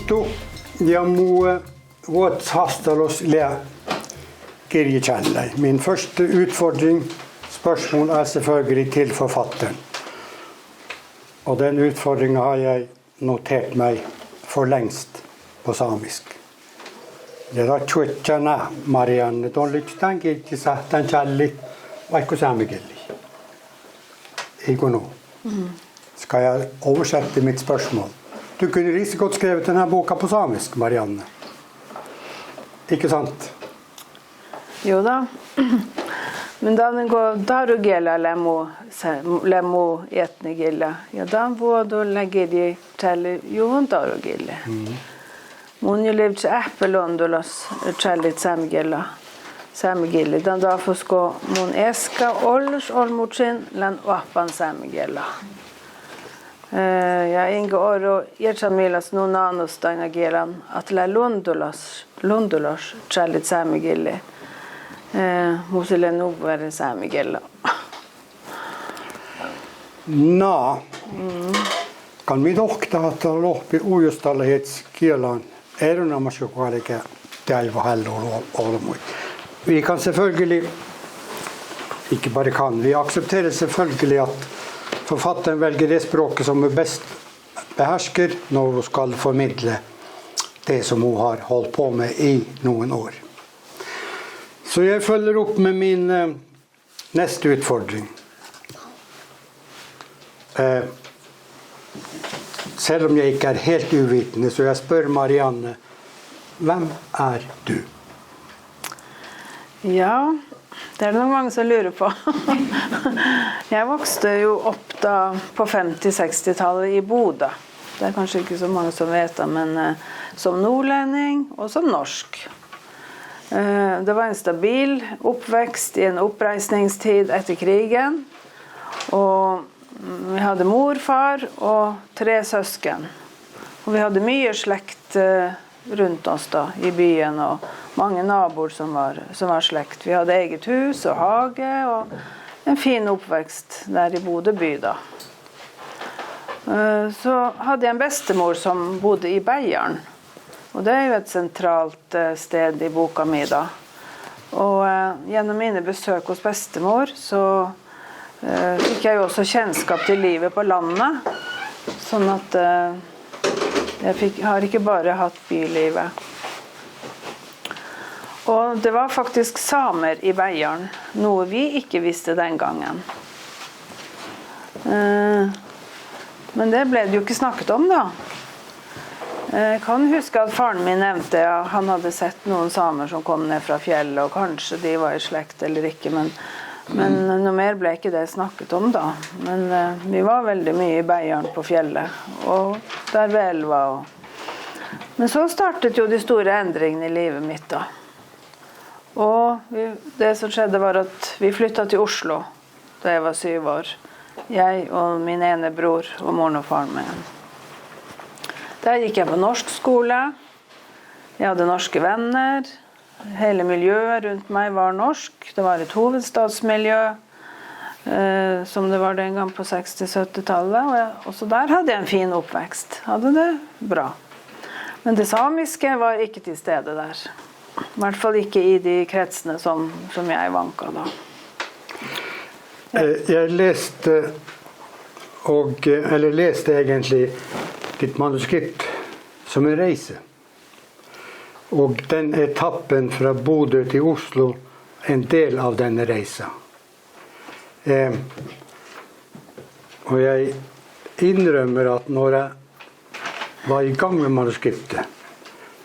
Kristo ja må vårt hastalos le kirjekjellei. Min første utfordring, spørsmål selvfølgelig til forfatteren. Og den utfordringen har jeg notert meg for lengst på samisk. Det er tjøtjana, Marianne, de lykkestang ikke satt den kjellig, vaikko samigillig. Jeg går nå. Skal jeg oversette mitt spørsmål? Du kunne like godt skrevet denne boka på samisk, Marianne. Ikke sant? Jo da. Men da den går darugela lemo etnigilla. Ja, da var legger de til Johan darugille. Mun ju levt äppelondolas challit samgilla. Den da får mun eska ollus olmutsin lan appan samgilla. Ja inga oro ertsamilas no nanos gelan att la londolas challit samgilla. Musille nog vara samgilla. Na. Kan vi dokta att loppi ujustalighetskielan erinomaisuukalike täiva olmui. Vi kan selvfølgelig, ikke bare kan, vi aksepterer selvfølgelig at forfatteren velger det språket som hun best behersker når hun skal formidle det som hun har holdt på med i noen år. Så jeg følger opp med min neste utfordring. Selv om jeg ikke er helt uvitende, så jeg spør Marianne, hvem er du? Ja, det nok mange som lurer på. Jeg vokste jo opp da på 50-60-tallet i Bodø. Det kanskje ikke så mange som vet det, men som nordlending og som norsk. Det var en stabil oppvekst i en oppreisningstid etter krigen, og vi hadde morfar og 3 søsken. Og vi hadde mye slekt rundt oss da, i byen, og mange naboer som var slekt. Vi hadde eget hus og hage, og en fin oppvekst der i Bodø by da. Så hadde jeg en bestemor som bodde i Beiarn. Og det er jo et sentralt sted i boka mi da. Og gjennom mine besøk hos bestemor, så fikk jeg jo også kjennskap til livet på landet, sånn at jeg har ikke bare hatt bylivet. Og det var faktisk samer i Beiarn, noe vi ikke visste den gangen. Men det ble det jo ikke snakket om da. Jeg kan huske at faren min nevnte at han hadde sett noen samer som kom ned fra fjellet, og kanskje de var i slekt eller ikke, men noe mer ble ikke det snakket om da. Men vi var veldig mye i Beiarn på fjellet, og der ved elva. Men så startet jo de store endringene i livet mitt da. Og det som skjedde var at vi flyttet til Oslo da jeg var 7 år. Jeg og min ene bror og moren og faren min. Der gikk jeg på norsk skole. Jeg hadde norske venner. Hele miljøet rundt meg var norsk. Det var et hovedstadsmiljø, som det var den gang på 60-70-tallet. Og så der hadde jeg en fin oppvekst. Hadde det bra. Men det samiske var ikke til stede der. I hvert fall ikke i de kretsene som jeg vanka da. Jeg leste egentlig ditt manuskript som en reise. Og den etappen fra Bodø til Oslo er en del av denne reisa. Og jeg innrømmer at når jeg var i gang med manuskriptet,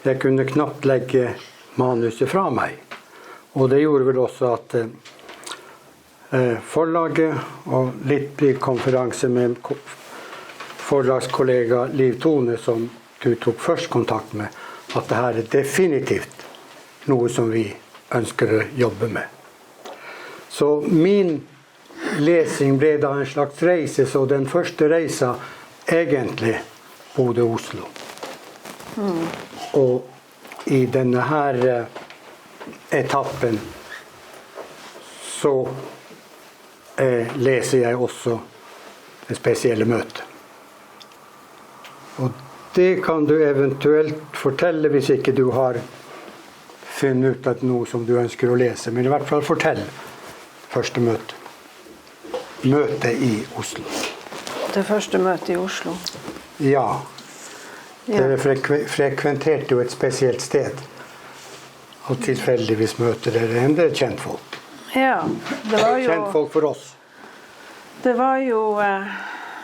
jeg kunne knapt legge manuset fra meg. Og det gjorde vel også at forlaget og litt i konferanse med forlagskollega Liv Tone, som du tok først kontakt med, at det her er definitivt noe som vi ønsker å jobbe med. Så min lesing ble da en slags reise, så den første reisa egentlig bodde i Oslo. Og i denne her etappen så leser jeg også det spesielle møtet. Og Det kan du eventuelt fortelle hvis ikke du har funnet ut at noe som du ønsker å lese. Men i hvert fall fortell første møte. Møte i Oslo. Det første møtet i Oslo. Ja. Ja. Dere frekventerte jo et spesielt sted. Og tilfeldigvis møter dere en del kjentfolk. Ja, det var jo... Kjentfolk for oss. Det var jo...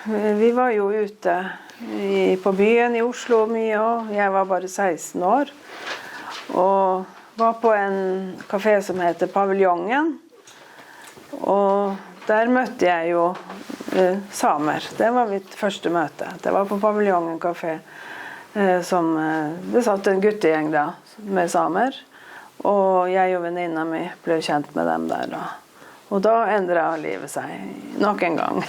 Vi var jo ute på byen i Oslo mye, og jeg var bare 16 år. Og var på en kafé som heter Paviljongen. Og der møtte jeg jo samer. Det var mitt første møte. Det var på Paviljongen kafé. Det satt en guttegjeng da, med samer. Og jeg og venninna mi ble kjent med dem der da. Og da endret livet seg nok en gang.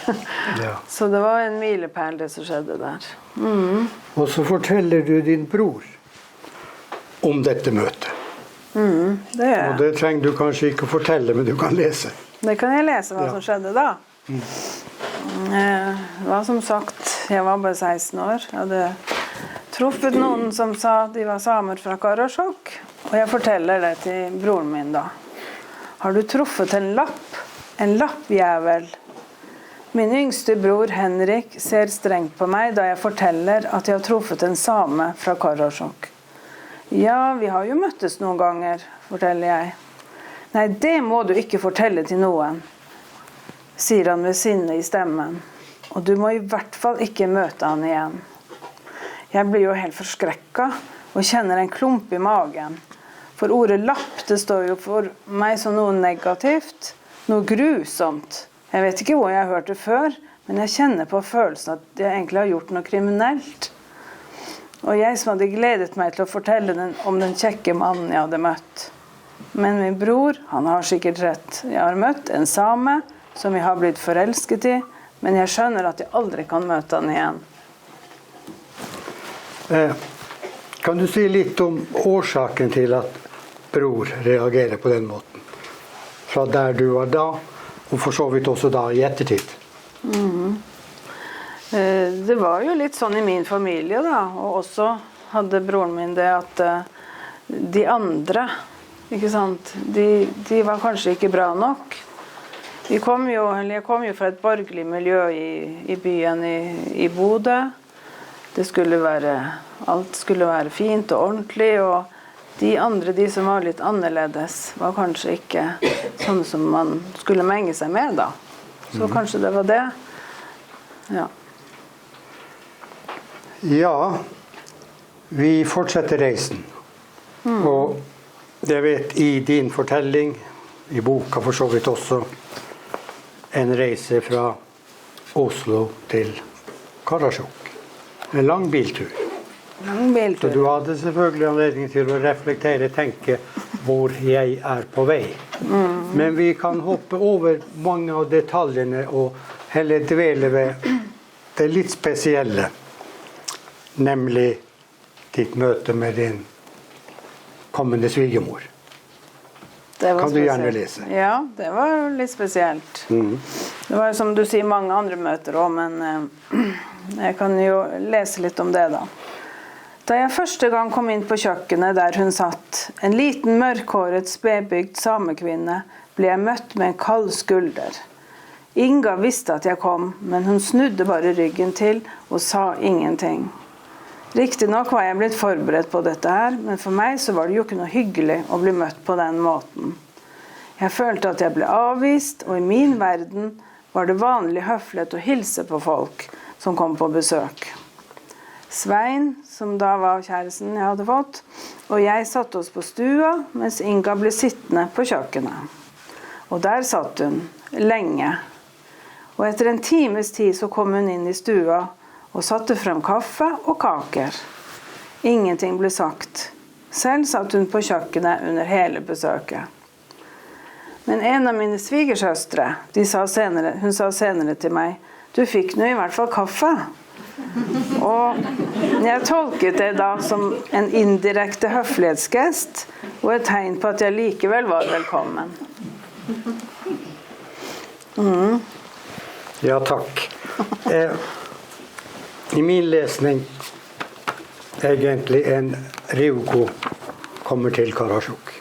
Ja. Så det var en milepæl det som skjedde der. Og så forteller du din bror om dette møtet. Det gjør jeg. Og det trenger du kanskje ikke å fortelle, men du kan lese. Det kan jeg lese hva som skjedde da. Det var som sagt, jeg var bare 16 år. Jeg hadde truffet noen som sa de var samer fra Karasjok. Og jeg forteller det til broren min da. Har du truffet en lapp? En lappjævel? Min yngste bror Henrik ser strengt på meg da jeg forteller at jeg har truffet en same fra Karasjok. Ja, vi har jo møttes noen ganger, forteller jeg. Nei, det må du ikke fortelle til noen, sier han med sinne i stemmen. Og du må i hvert fall ikke møte han igjen. Jeg blir jo helt forskrekket og kjenner en klump i magen. For ordet lapp, det står jo for meg som noe negativt, noe grusomt. Jeg vet ikke hvor jeg har hørt det før, men jeg kjenner på følelsen at jeg egentlig har gjort noe kriminelt. Og jeg som hadde gledet meg til å fortelle om den kjekke mannen jeg hadde møtt. Men min bror, han har sikkert rett. Jeg har møtt en same som jeg har blitt forelsket i, men jeg skjønner at jeg aldri kan møte han igjen. Kan du si litt om årsaken til at bror reagerer på den måten? Fra der du var da, og for så vidt også da i ettertid. Det var jo litt sånn i min familie da, og også hadde broren min det at de andre, ikke sant, de var kanskje ikke bra nok. Jeg kom jo fra et borgerlig miljø i byen i Bodø. Alt skulle være fint og ordentlig, og de andre, de som var litt annerledes, var kanskje ikke sånn som man skulle menge seg med da. Så kanskje det var det. Ja. Ja, vi fortsetter reisen. Og jeg vet i din fortelling, i boka for så vidt også, en reise fra Oslo til Karasjok. En lang biltur. Så du hadde selvfølgelig anledning til å reflektere, tenke hvor jeg er på vei. Men vi kan hoppe over mange av detaljene og heller dvele ved det litt spesielle, nemlig ditt møte med din kommende svigermor. Kan du gjerne lese? Ja, det var litt spesielt. Det var som du sier mange andre møter også, men jeg kan jo lese litt om det da. Da jeg første gang kom inn på kjøkkenet der hun satt, en liten mørkhåret spedbygd samekvinne, ble jeg møtt med en kald skulder. Inga visste at jeg kom, men hun snudde bare ryggen til og sa ingenting. Riktig nok var jeg blitt forberedt på dette her, men for meg så var det jo ikke noe hyggelig å bli møtt på den måten. Jeg følte at jeg ble avvist, og i min verden var det vanlig høflighet å hilse på folk som kom på besøk. Svein, som da var kjæresten jeg hadde fått, og jeg satte oss på stua, mens Inga ble sittende på kjøkkenet. Og der satt hun, lenge. Og etter en times tid så kom hun inn i stua, og satte frem kaffe og kaker. Ingenting ble sagt. Selv satt hun på kjøkkenet under hele besøket. Men en av mine svigersøstre, hun sa senere til meg, du fikk nå i hvert fall kaffe. Og jeg tolket det da som en indirekte høflighetsgest, og et tegn på at jeg likevel var velkommen. Ja, takk. I min lesning egentlig en Rivgo kommer til Karasjok?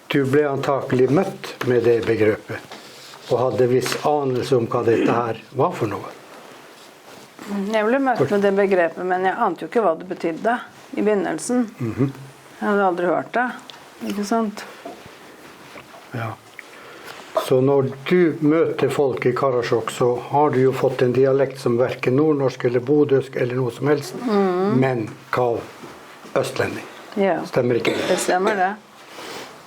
Du ble antakelig møtt med det begrepet, og hadde viss anelse om hva dette her var for noe. Jeg ble møtt med det begrepet, men jeg ante jo ikke hva det betydde i begynnelsen. Jeg hadde aldri hørt det, ikke sant? Ja. Så når du møter folk i Karasjok, så har du jo fått en dialekt som hverken nordnorsk eller bodøsk eller noe som helst, men kav østlending. Ja, Stemmer ikke det? det stemmer det.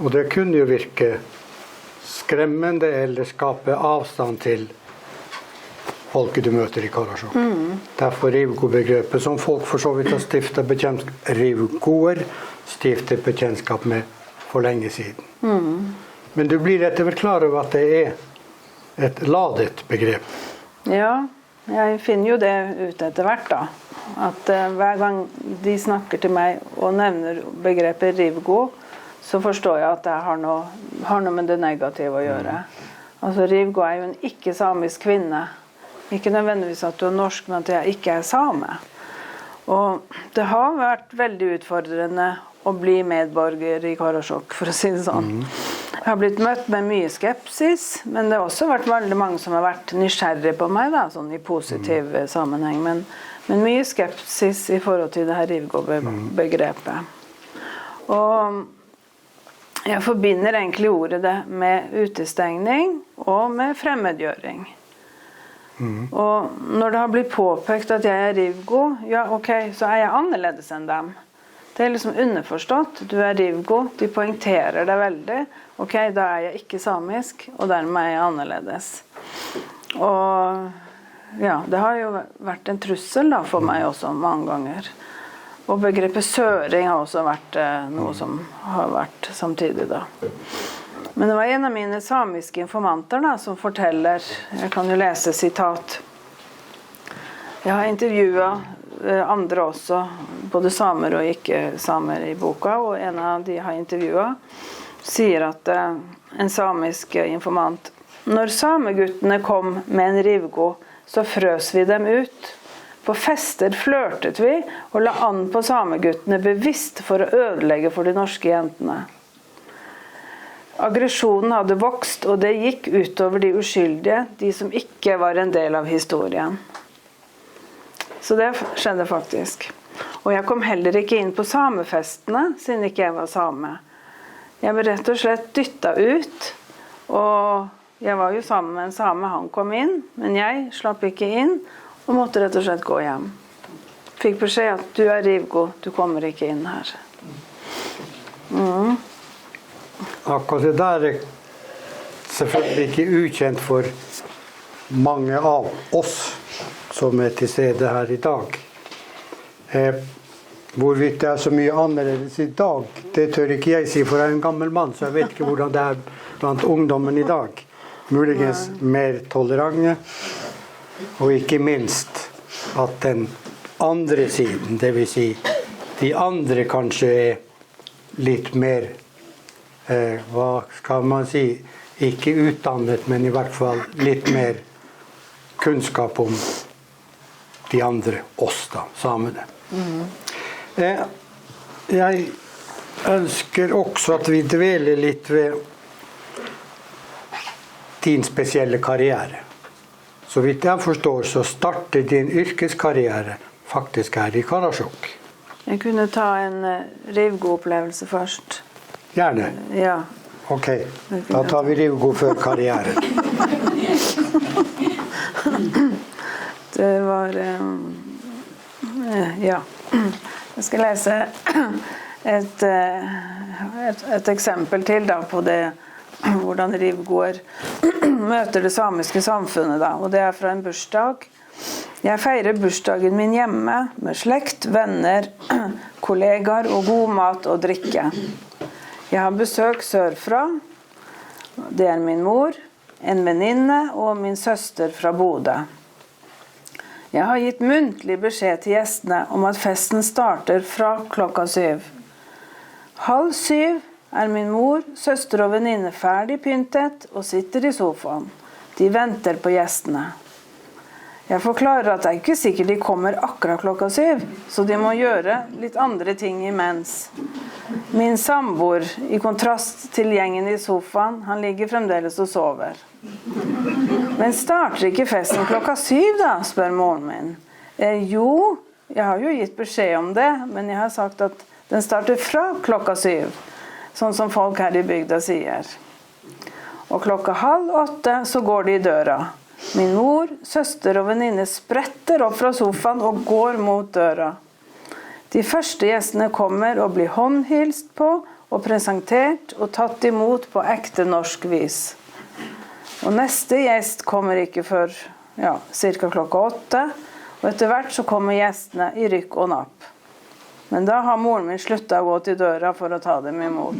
Og det kunne jo virke skremmende eller skape avstand til folket du møter i Karasjok. Derfor Rivgo-begrepet, som folk for så vidt har stiftet bekjentskap, Rivgoer stiftet bekjentskap med for lenge siden. Men du blir etter hvert klar over at det er et ladet begrep. Ja, jeg finner jo det ut etter hvert da. At hver gang de snakker til meg og nevner begrepet Rivgo, så forstår jeg at det har noe med det negative å gjøre. Altså Rivgo er jo en ikke-samisk kvinne. Ikke nødvendigvis at du er norsk, men at jeg ikke er same. Og det har vært veldig utfordrende å bli medborger i Karasjok, for å si det sånn. Jeg har blitt møtt med mye skepsis, men det har også vært veldig mange som har vært nysgjerrige på meg, da, sånn i positiv sammenheng. Men mye skepsis i forhold til det her Rivgo-begrepet. Og jeg forbinder egentlig ordet det med utestengning og med fremmedgjøring. Og når det har blitt påpekt at jeg er Rivgo, ja ok, så er jeg annerledes enn dem. Det er liksom underforstått. Du er Rivgo, de poengterer deg veldig. Ok, da er jeg ikke samisk, og dermed er jeg annerledes. Og ja, det har jo vært en trussel da, for meg også mange ganger. Og begrepet søring har også vært noe som har vært samtidig da. Men det var en av mine samiske informanter da, som forteller, jeg kan jo lese sitat. Jeg har intervjuet andre også, både samer og ikke-samer i boka, og en av de har intervjuet, sier at en samisk informant, når sameguttene kom med en Rivgo, så frøs vi dem ut. På fester flørtet vi og la an på sameguttene bevisst for å ødelegge for de norske jentene. Aggresjonen hadde vokst, og det gikk utover de uskyldige, de som ikke var en del av historien. Så det skjedde faktisk. Og jeg kom heller ikke inn på samefestene, siden ikke jeg var same. Jeg ble rett og slett dyttet ut, og jeg var jo sammen med en same, han kom inn, men jeg slapp ikke inn, og måtte rett og slett gå hjem. Fikk beskjed at du er Rivgo, du kommer ikke inn her. Akkurat det der er selvfølgelig ikke ukjent for mange av oss som er til stede her i dag. Hvorvidt det er så mye annerledes i dag, det tør ikke jeg si, for jeg er en gammel mann, så jeg vet ikke hvordan det er blant ungdommen i dag. Muligens mer tolerante, og ikke minst at den andre siden, det vil si de andre kanskje er litt mer, hva skal man si, ikke utdannet, men i hvert fall litt mer kunnskap om de andre, oss da, samene. Jeg ønsker også at vi dveler litt ved din spesielle karriere. Så vidt jeg forstår, så starter din yrkeskarriere faktisk her i Karasjok. Jeg kunne ta en Rivgo-opplevelse først. Gjerne. Ja. Ok, da tar vi Rivgo før karrieren. Det var ja. Jeg skal lese et eksempel til da, på det, hvordan Rivgoer møter det samiske samfunnet. Da. Og det er fra en bursdag. Jeg feirer bursdagen min hjemme med slekt, venner, kollegaer og god mat og drikke. Jeg har besøk sørfra. Det er min mor, en venninne og min søster fra Bodø. Jeg har gitt muntlig beskjed til gjestene om at festen starter fra 7:00. 6:30 er min mor, søster og venninne ferdig pyntet og sitter i sofaen. De venter på gjestene. Jeg forklarer at det er ikke sikkert de kommer akkurat klokka 7, så de må gjøre litt andre ting imens. Min samboer, i kontrast til gjengen i sofaen, han ligger fremdeles og sover. Men starter ikke festen klokka 7 da, spør moren min. Jo, jeg har jo gitt beskjed om det, men jeg har sagt at den starter fra klokka 7, sånn som folk her i bygda sier. Og klokka 7:30 så går de i døra. Min mor, søster og venninne spretter opp fra sofaen og går mot døra. De første gjestene kommer og blir håndhilst på og presentert og tatt imot på ekte norsk vis. Og neste gjest kommer ikke før cirka klokka 8, og etter hvert så kommer gjestene i rykk og napp. Men da har moren min sluttet å gå til døra for å ta dem imot.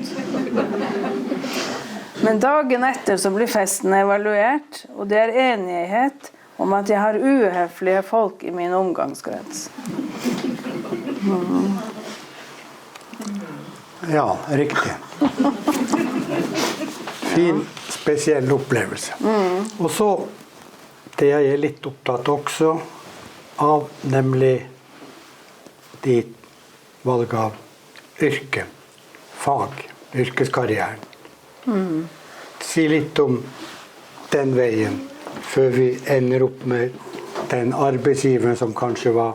Men dagen etter så blir festen evaluert, og det er enighet om at jeg har uhøflige folk i min omgangskrets. Ja, riktig. Fin, spesiell opplevelse. Og så, det jeg er litt opptatt også av, nemlig ditt valg av yrke, fag, yrkeskarrieren. Si litt om den veien, før vi ender opp med den arbeidsgiveren som kanskje var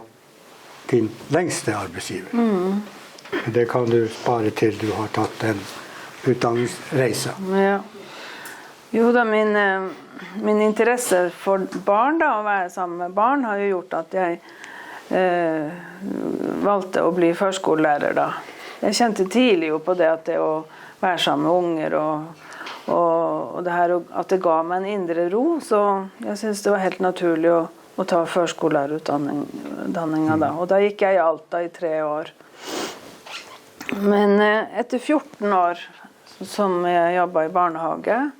din lengste arbeidsgiver. Det kan du spare til du har tatt en utdanningsreise. Ja. Jo da, min interesse for barn da, å være sammen med barn, har jo gjort at jeg valgte å bli førskolelærer da. Jeg kjente tidlig jo på det at det å være sammen med unger og det her at det ga meg en indre ro, så jeg synes det var helt naturlig å ta førskolelærerutdanningen da. Og da gikk jeg i Alta i 3 år. Men etter 14 år som jeg jobbet i barnehage,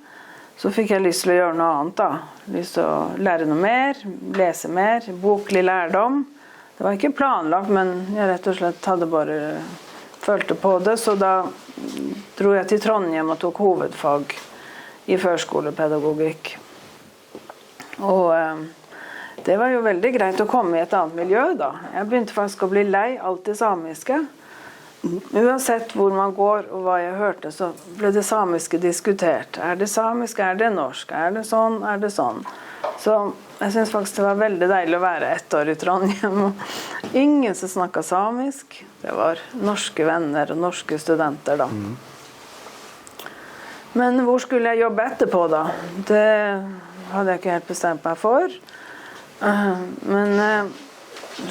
så fikk jeg lyst til å gjøre noe annet da. Lyst til å lære noe mer, lese mer, boklig lærdom. Det var ikke planlagt, men jeg rett og slett hadde bare følte på det, så da dro jeg til Trondheim og tok hovedfag i førskolepedagogikk. Og det var jo veldig greit å komme i et annet miljø da. Jeg begynte faktisk å bli lei alt det samiske. Uansett hvor man går og hva jeg hørte, så ble det samiske diskutert. Er det samisk, er det norsk? Er det sånn, er det sånn? Så jeg synes faktisk det var veldig deilig å være 1 år i Trondheim. Ingen som snakket samisk. Det var norske venner og norske studenter da. Men hvor skulle jeg jobbe etterpå da? Det hadde jeg ikke helt bestemt meg for. Men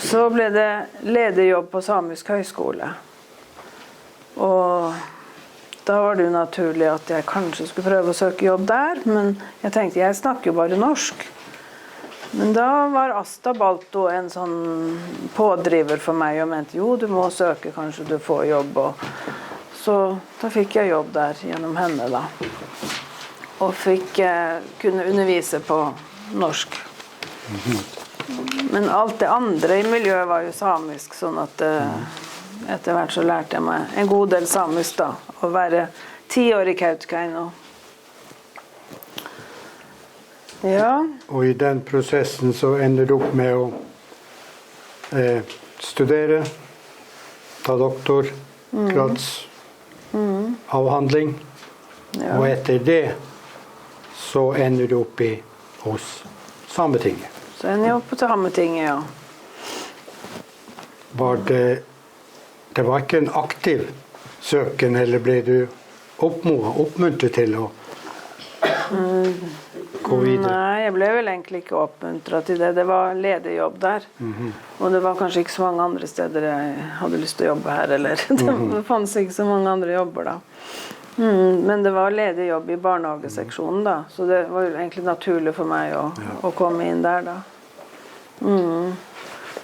så ble det lederjobb på Samisk høyskole. Og da var det jo naturlig at jeg kanskje skulle prøve å søke jobb der, men jeg tenkte, jeg snakker jo bare norsk. Men da var Asta Balto en sånn pådriver for meg og mente, jo, du må søke, kanskje du får jobb. Så da fikk jeg jobb der gjennom henne da. Og fikk kunne undervise på norsk. Men alt det andre i miljøet var jo samisk, sånn at etter hvert så lærte jeg meg en god del samisk da, å være 10 år i Kautokeino. Ja. Og i den prosessen så ender du opp med å studere, ta doktorgradsavhandling, og etter det så ender du opp hos Sametinget. Så ender jeg opp på Sametinget, ja. Var det var ikke en aktiv søken, eller ble du oppmuntret til å gå videre? Nei, jeg ble vel egentlig ikke oppmuntret til det. Det var lederjobb der. Og det var kanskje ikke så mange andre steder jeg hadde lyst til å jobbe her, eller det fanns ikke så mange andre jobber da. Men det var lederjobb i barnehageseksjonen da, så det var jo egentlig naturlig for meg å komme inn der da.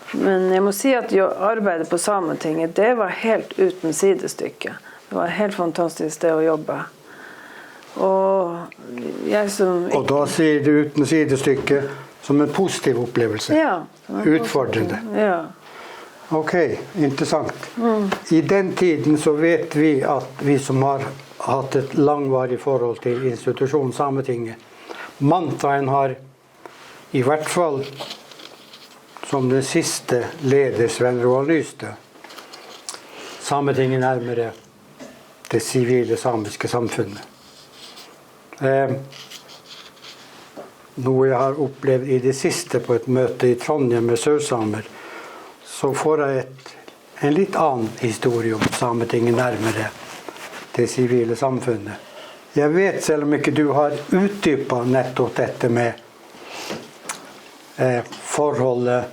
Men jeg må si at arbeidet på Sametinget, det var helt uten sidestykke. Det var helt fantastisk sted å jobbe. Og da sier du uten sidestykke som en positiv opplevelse. Ja. Utfordrende. Ja. Ok, interessant. I den tiden så vet vi at vi som har hatt et langvarig forhold til institusjonen Sametinget, mantraen har i hvert fall som den siste leder Sven Roald Nystø. Sametinget nærmere det sivile samiske samfunnet. Noe jeg har opplevd i det siste på et møte i Trondheim med sørsamer, så får jeg en litt annen historie om Sametinget nærmere det sivile samfunnet. Jeg vet, selv om ikke du har utdypet nettopp dette med forholdet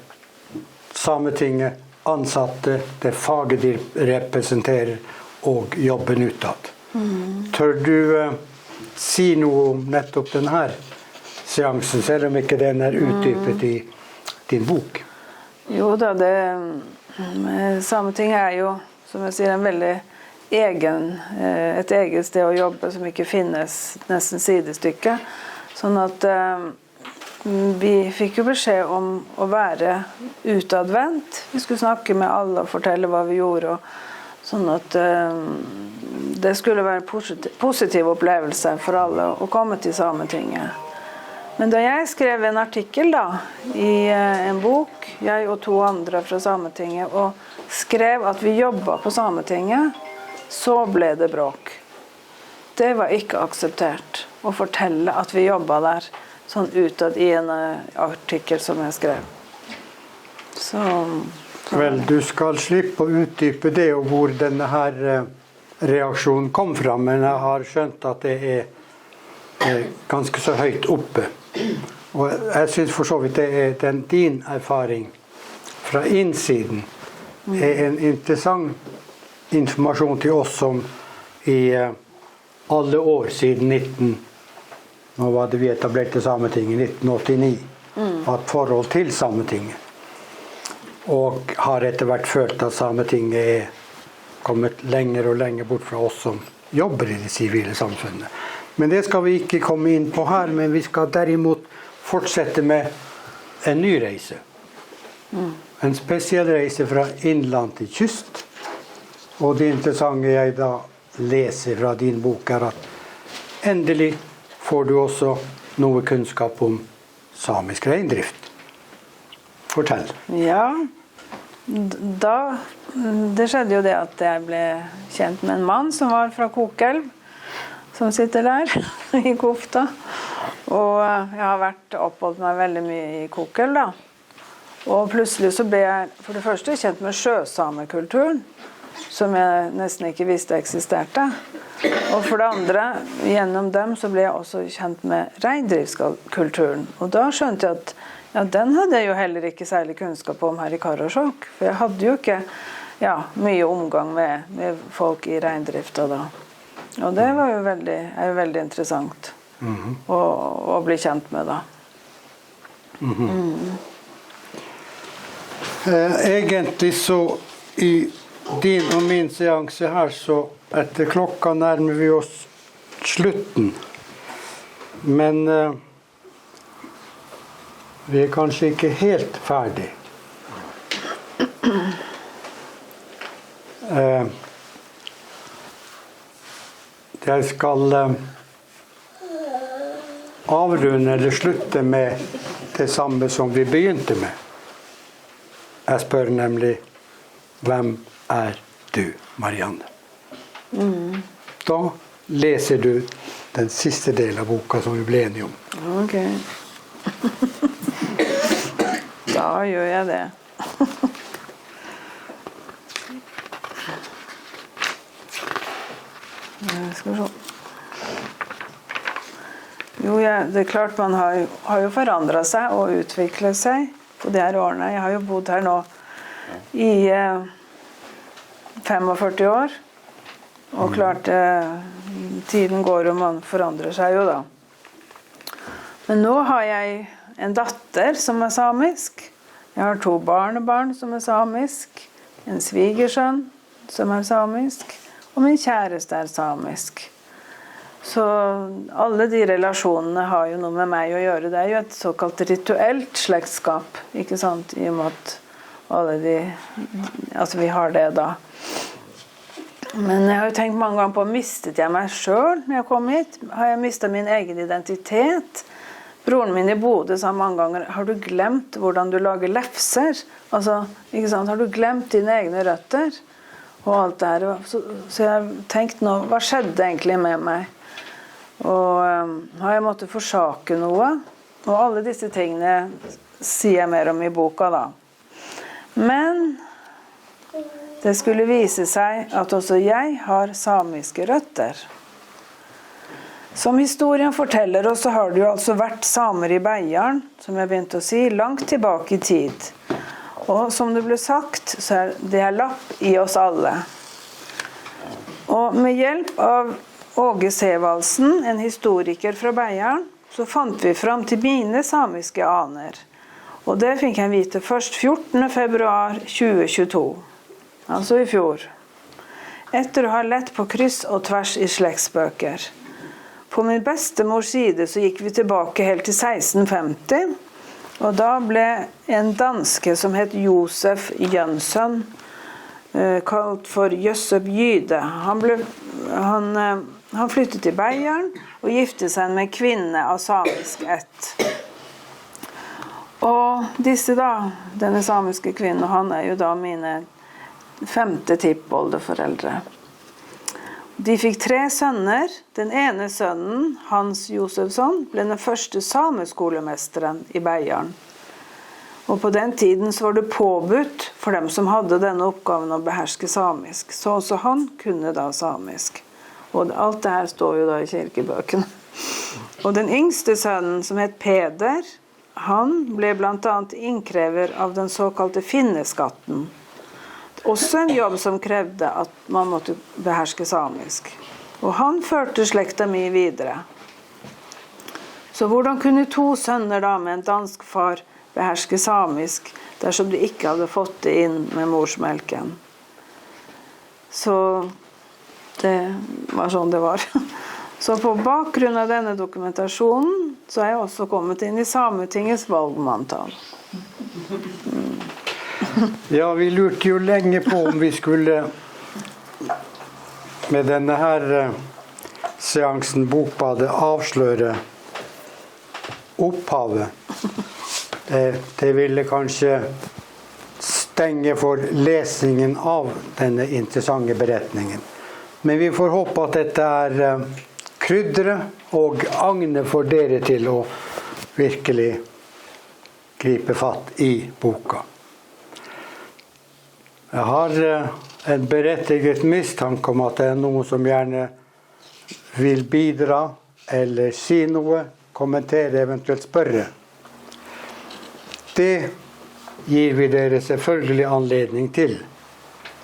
Sametinget, ansatte, det faget de representerer, og jobben utad. Tør du si noe om nettopp denne seansen, selv om ikke den er utdypet i din bok? Jo da, Sametinget er jo, som jeg sier, en veldig et eget sted å jobbe som ikke finnes nesten sidestykke. Sånn at vi fikk jo beskjed om å være utadvendt. Vi skulle snakke med alle og fortelle hva vi gjorde, sånn at det skulle være en positiv opplevelse for alle å komme til Sametinget. Men da jeg skrev en artikkel i en bok, jeg og 2 andre fra Sametinget, og skrev at vi jobbet på Sametinget, så ble det bråk. Det var ikke akseptert å fortelle at vi jobbet der, sånn utad i en artikkel som jeg skrev. Vel, du skal slippe å utdype det, og hvor denne her reaksjonen kom fra, men jeg har skjønt at det er ganske så høyt oppe. Og jeg synes for så vidt det er din erfaring fra innsiden er en interessant informasjon til oss som i alle år siden nå var det vi etablerte Sametinget i 1989, har et forhold til Sametinget. Og har etter hvert følt at Sametinget er kommet lenger og lenger bort fra oss som jobber i det sivile samfunnet. Men det skal vi ikke komme inn på her, men vi skal derimot fortsette med en ny reise. En spesiell reise fra innland til kyst. Og det interessante jeg da leser fra din bok er at endelig får du også noe kunnskap om samisk reindrift. Fortell. Ja, det skjedde jo det at jeg ble kjent med en mann som var fra Kokelv, som sitter der i Kofta. Og jeg har oppholdt meg veldig mye i Kokelv da. Og plutselig så ble jeg for det første kjent med sjøsamekulturen, som jeg nesten ikke visste eksisterte. Og for det andre, gjennom dem så ble jeg også kjent med reindriftskulturen. Og da skjønte jeg at den hadde jeg jo heller ikke særlig kunnskap om her i Karasjok. For jeg hadde jo ikke mye omgang med folk i reindrifta da. Og det var jo veldig interessant å bli kjent med da. Egentlig så i din og min seanse her, så etter klokka nærmer vi oss slutten. Men vi er kanskje ikke helt ferdig. Jeg skal avrunde eller slutte med det samme som vi begynte med. Jeg spør nemlig, hvem er du, Marianne? Da leser du den siste delen av boka som vi ble enige om. Ok. Da gjør jeg det. Skal vi se. Jo, det er klart man har jo forandret seg og utviklet seg på de her årene. Jeg har jo bodd her nå i 45 år. Og klart, tiden går og man forandrer seg jo da. Men nå har jeg en datter som er samisk. Jeg har 2 barnebarn som er samisk. En svigersønn som er samisk. Og min kjæreste er samisk. Så alle de relasjonene har jo noe med meg å gjøre. Det er jo et såkalt rituelt slektskap, ikke sant? I og med at vi har det da. Men jeg har jo tenkt mange ganger på, mistet jeg meg selv når jeg kom hit? Har jeg mistet min egen identitet? Broren min i Bodø sa mange ganger, har du glemt hvordan du lager lefser? Altså, ikke sant? Har du glemt dine egne røtter? Og alt det her. Så jeg tenkte nå, hva skjedde egentlig med meg? Og har jeg måttet forsake noe? Og alle disse tingene sier jeg mer om i boka da. Men det skulle vise seg at også jeg har samiske røtter. Som historien forteller oss, så har det jo altså vært samer i Beiarn, som jeg begynte å si, langt tilbake i tid. Og som det ble sagt, så er det lapp i oss alle. Og med hjelp av Åge Sevaldsen, en historiker fra Beiarn, så fant vi fram til mine samiske aner. Og det fikk jeg vite først 14. februar 2022, altså i fjor. Etter å ha lett på kryss og tvers i slektsbøker. På min bestemors side så gikk vi tilbake helt til 1650, og da ble en danske som het Josef Jønsson, kalt for Jøssep Jyde. Han flyttet til Beiarn og gifte seg med en kvinne av samisk ett. Og disse da, denne samiske kvinnen, han er jo da mine 5. tippoldeforeldre. De fikk 3 sønner. Den ene sønnen, Hans Josefsson, ble den første sameskolemesteren i Beiarn. Og på den tiden så var det påbudt for dem som hadde denne oppgaven å beherske samisk. Så også han kunne da samisk. Og alt det her står jo da i kirkebøkene. Og den yngste sønnen, som het Peder, han ble blant annet innkrever av den såkalte finneskatten. Også en jobb som krevde at man måtte beherske samisk. Og han førte slekta mi videre. Så hvordan kunne 2 sønner da med en dansk far beherske samisk dersom de ikke hadde fått det inn med morsmelken? Så det var sånn det var. Så på bakgrunn av denne dokumentasjonen så er jeg også kommet inn i Sametingets valgmanntall. Ja, vi lurte jo lenge på om vi skulle med denne her seansen Bokbadet avsløre opphavet. Det ville kanskje stenge for lesningen av denne interessante beretningen. Men vi får håpe at dette er krydderet og agnet for dere til å virkelig gripe fatt i boka. Jeg har en berettiget mistanke om at det er noen som gjerne vil bidra eller si noe, kommentere, eventuelt spørre. Det gir vi dere selvfølgelig anledning til,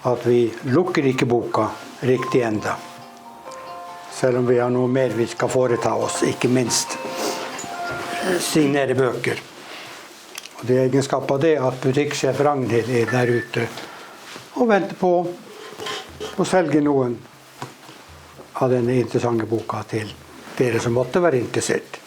at vi lukker ikke boka riktig enda. Selv om vi har noe mer vi skal foreta oss, ikke minst signere bøker. Og det er egenskap av det at butikksjef Ragnhild er der ute og venter på å selge noen av denne interessante boka til dere som måtte være interessert.